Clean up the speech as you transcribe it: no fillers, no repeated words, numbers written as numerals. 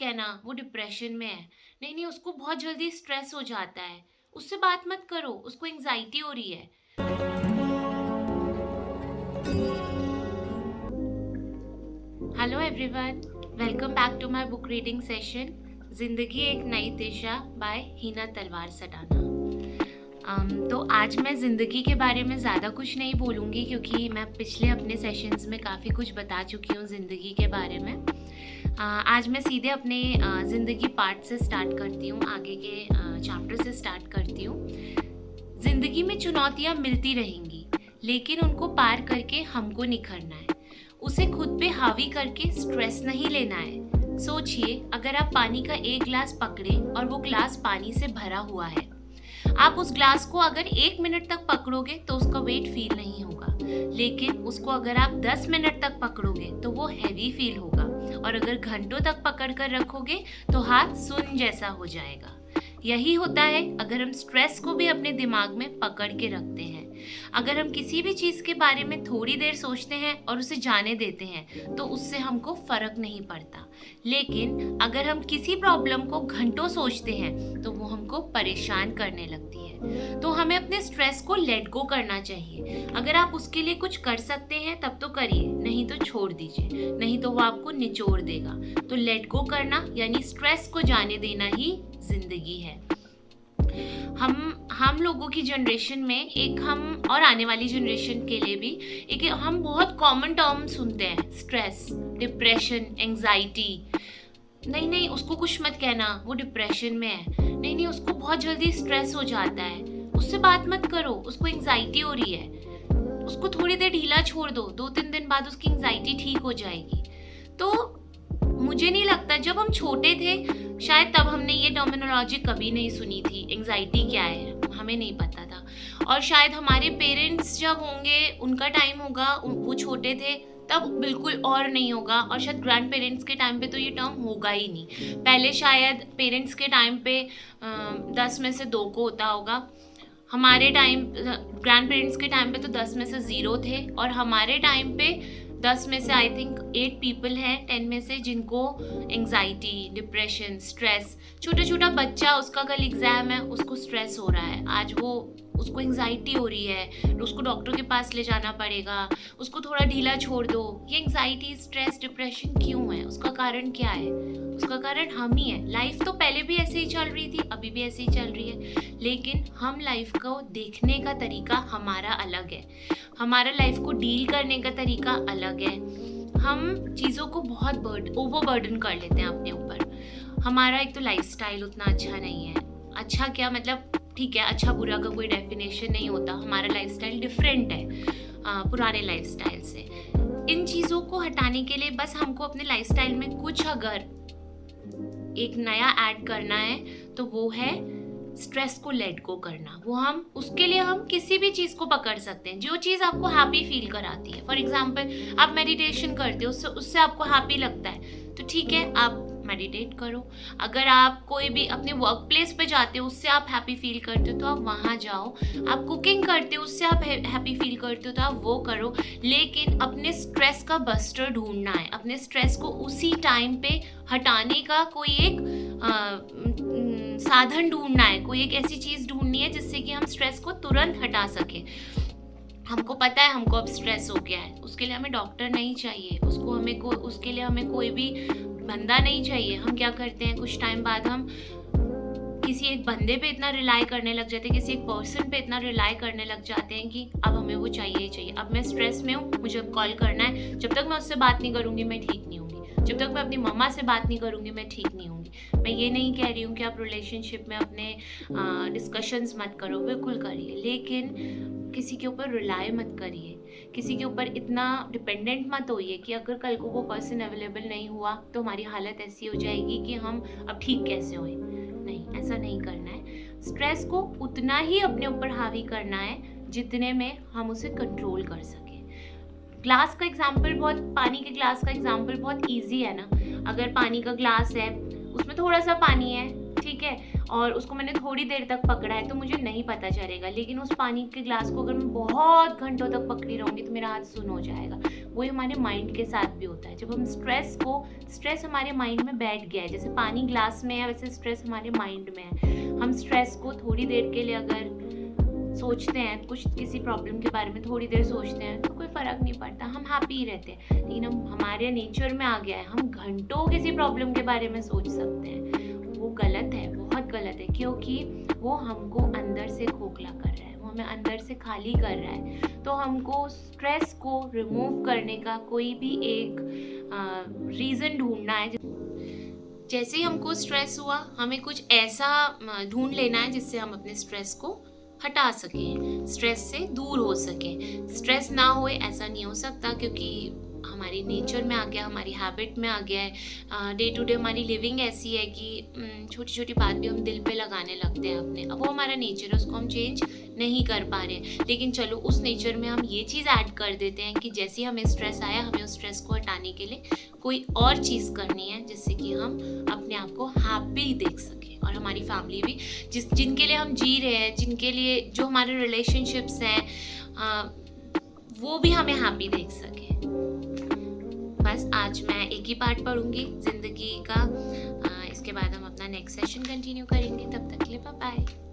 कहना वो डिप्रेशन में है। नहीं नहीं, उसको बहुत जल्दी स्ट्रेस हो जाता है, उससे बात मत करो, उसको एंग्जाइटी हो रही है। Hello everyone, welcome back to my book reading session जिंदगी एक नई दिशा बाय हिना तलवार सटाना। तो आज मैं ज़िंदगी के बारे में ज़्यादा कुछ नहीं बोलूँगी क्योंकि मैं पिछले अपने सेशंस में काफ़ी कुछ बता चुकी हूँ ज़िंदगी के बारे में। आज मैं सीधे अपने ज़िंदगी पार्ट से स्टार्ट करती हूँ, आगे के चैप्टर से स्टार्ट करती हूँ। ज़िंदगी में चुनौतियाँ मिलती रहेंगी, लेकिन उनको पार करके हमको निखरना है। उसे खुद पे हावी करके स्ट्रेस नहीं लेना है। सोचिए, अगर आप पानी का एक ग्लास पकड़े और वो ग्लास पानी से भरा हुआ है, आप उस ग्लास को अगर 1 मिनट तक पकड़ोगे तो उसका वेट फील नहीं होगा, लेकिन उसको अगर आप 10 मिनट तक पकड़ोगे तो वो हैवी फील होगा, और अगर घंटों तक पकड़ कर रखोगे तो हाथ सुन्न जैसा हो जाएगा। यही होता है अगर हम स्ट्रेस को भी अपने दिमाग में पकड़ के रखते हैं। अगर हम किसी भी चीज़ के बारे में थोड़ी देर सोचते हैं और उसे जाने देते हैं तो उससे हमको फ़र्क नहीं पड़ता, लेकिन अगर हम किसी प्रॉब्लम को घंटों सोचते हैं तो वो हमको परेशान करने लगती है। तो हमें अपने स्ट्रेस को लेट गो करना चाहिए। अगर आप उसके लिए कुछ कर सकते हैं तब तो करिए, नहीं तो छोड़ दीजिए, नहीं तो वो आपको निचोड़ देगा। तो लेट गो करना यानी स्ट्रेस को जाने देना ही जिंदगी है। हम लोगों की जनरेशन में एक हम और आने वाली जनरेशन के लिए भी एक हम बहुत कॉमन टर्म सुनते हैं, स्ट्रेस, डिप्रेशन, एंजाइटी। नहीं नहीं, उसको कुछ मत कहना, वो डिप्रेशन में है। नहीं नहीं, उसको बहुत जल्दी स्ट्रेस हो जाता है, उससे बात मत करो, उसको एंजाइटी हो रही है, उसको थोड़ी देर ढीला छोड़ दो, 2-3 दिन बाद उसकी एंजाइटी ठीक हो जाएगी। तो मुझे नहीं लगता, जब हम छोटे थे शायद तब हमने ये टर्मिनोलॉजी कभी नहीं सुनी थी, एंजाइटी क्या है हमें नहीं पता था। और शायद हमारे पेरेंट्स जब होंगे, उनका टाइम होगा, वो छोटे थे तब बिल्कुल और नहीं होगा, और शायद ग्रैंड पेरेंट्स के टाइम पे तो ये टर्म होगा ही नहीं। पहले शायद पेरेंट्स के टाइम पे 10 में से 2 को होता होगा। हमारे टाइम ग्रैंड पेरेंट्स के टाइम पे तो 10 में से 0 थे, और हमारे टाइम पे 10 में से आई थिंक 8 पीपल हैं 10 में से जिनको एंजाइटी, डिप्रेशन, स्ट्रेस। छोटा छोटा बच्चा, उसका कल एग्ज़ाम है, उसको स्ट्रेस हो रहा है, आज वो उसको एंजाइटी हो रही है, उसको डॉक्टर के पास ले जाना पड़ेगा, उसको थोड़ा ढीला छोड़ दो। ये एंजाइटी, स्ट्रेस, डिप्रेशन क्यों है? उसका कारण क्या है? उसका कारण हम ही है। लाइफ तो पहले भी ऐसे ही चल रही थी, अभी भी ऐसे ही चल रही है, लेकिन हम लाइफ को देखने का तरीका हमारा अलग है, हमारा लाइफ को डील करने का तरीका अलग है। हम चीज़ों को बहुत ओवर बर्डन कर लेते हैं अपने ऊपर। हमारा एक तो लाइफस्टाइल उतना अच्छा नहीं है। अच्छा क्या मतलब, ठीक है, अच्छा बुरा का कोई डेफिनेशन नहीं होता, हमारा लाइफस्टाइल डिफरेंट है पुराने लाइफस्टाइल से। इन चीज़ों को हटाने के लिए बस हमको अपने लाइफस्टाइल में कुछ अगर एक नया ऐड करना है तो वो है स्ट्रेस को लेट गो करना। वो हम उसके लिए हम किसी भी चीज़ को पकड़ सकते हैं जो चीज़ आपको हैप्पी फील कराती है। फॉर एग्जांपल, आप मेडिटेशन करते हो, उससे आपको हैप्पी लगता है तो ठीक है, आप मेडिटेट करो। अगर आप कोई भी अपने वर्क प्लेस पे जाते हो, उससे आप हैप्पी फील करते हो तो आप वहाँ जाओ। आप कुकिंग करते हो, उससे आप हैप्पी फील करते हो तो आप वो करो। लेकिन अपने स्ट्रेस का बस्टर ढूंढना है, अपने स्ट्रेस को उसी टाइम पे हटाने का कोई एक साधन ढूंढना है, कोई एक ऐसी चीज़ ढूंढनी है जिससे कि हम स्ट्रेस को तुरंत हटा सकें। हमको पता है हमको अब स्ट्रेस हो गया है, उसके लिए हमें डॉक्टर नहीं चाहिए, उसके लिए हमें कोई भी बंदा नहीं चाहिए। हम क्या करते हैं, कुछ टाइम बाद हम किसी एक बंदे पे इतना रिलाई करने लग जाते हैं, किसी एक पर्सन पे इतना रिलाई करने लग जाते हैं कि अब हमें वो चाहिए ही चाहिए। अब मैं स्ट्रेस में हूँ, मुझे अब कॉल करना है, जब तक मैं उससे बात नहीं करूँगी मैं ठीक नहीं होंगी, जब तक मैं अपनी मम्मा से बात नहीं करूँगी मैं ठीक नहीं होंगी। मैं ये नहीं कह रही हूँ कि आप रिलेशनशिप में अपने डिस्कशंस मत करो, बिल्कुल करिए, लेकिन किसी के ऊपर रिलाई मत करिए, किसी के ऊपर इतना डिपेंडेंट मत होइए कि अगर कल को वो पर्सन अवेलेबल नहीं हुआ तो हमारी हालत ऐसी हो जाएगी कि हम अब ठीक कैसे होए। नहीं, ऐसा नहीं करना है। स्ट्रेस को उतना ही अपने ऊपर हावी करना है जितने में हम उसे कंट्रोल कर सकें। ग्लास का एग्जाम्पल पानी के ग्लास का एग्जाम्पल बहुत ईजी है ना। अगर पानी का ग्लास है, उसमें थोड़ा सा पानी है, ठीक है, और उसको मैंने थोड़ी देर तक पकड़ा है तो मुझे नहीं पता चलेगा, लेकिन उस पानी के ग्लास को अगर मैं बहुत घंटों तक पकड़ी रहूँगी तो मेरा हाथ सुन्न हो जाएगा, वो हमारे माइंड के साथ भी होता है। जब हम स्ट्रेस हमारे माइंड में बैठ गया है, जैसे पानी ग्लास में है वैसे स्ट्रेस हमारे माइंड में है। हम स्ट्रेस को थोड़ी देर के लिए अगर सोचते हैं, कुछ किसी प्रॉब्लम के बारे में थोड़ी देर सोचते हैं तो कोई फ़र्क नहीं पड़ता, हम हैप्पी ही रहते हैं। लेकिन हम हमारे नेचर में आ गया है, हम घंटों किसी प्रॉब्लम के बारे में सोच सकते हैं। वो गलत है, बहुत गलत है, क्योंकि वो हमको अंदर से खोखला कर रहा है, वो हमें अंदर से खाली कर रहा है। तो हमको स्ट्रेस को रिमूव करने का कोई भी एक रीज़न ढूंढना है। जैसे ही हमको स्ट्रेस हुआ, हमें कुछ ऐसा ढूंढ लेना है जिससे हम अपने स्ट्रेस को हटा सकें, स्ट्रेस से दूर हो सकें। स्ट्रेस ना होए ऐसा नहीं हो सकता, क्योंकि हमारी नेचर में आ गया, हमारी हैबिट में आ गया है। डे टू डे हमारी लिविंग ऐसी है कि छोटी छोटी बात भी हम दिल पे लगाने लगते हैं अपने। अब वो हमारा नेचर है, उसको हम चेंज नहीं कर पा रहे हैं। लेकिन चलो उस नेचर में हम ये चीज़ ऐड कर देते हैं कि जैसे ही हमें स्ट्रेस आया, हमें उस स्ट्रेस को हटाने के लिए कोई और चीज़ करनी है जिससे कि हम अपने आप को हैप्पी देख सकें, और हमारी फैमिली भी, जिनके लिए हम जी रहे हैं, जिनके लिए जो हमारे रिलेशनशिप्स हैं, वो भी हमें हैप्पी देख सके। बस आज मैं एक ही पार्ट पढ़ूंगी ज़िंदगी का, इसके बाद हम अपना नेक्स्ट सेशन कंटिन्यू करेंगे। तब तक के लिए बाय बाय।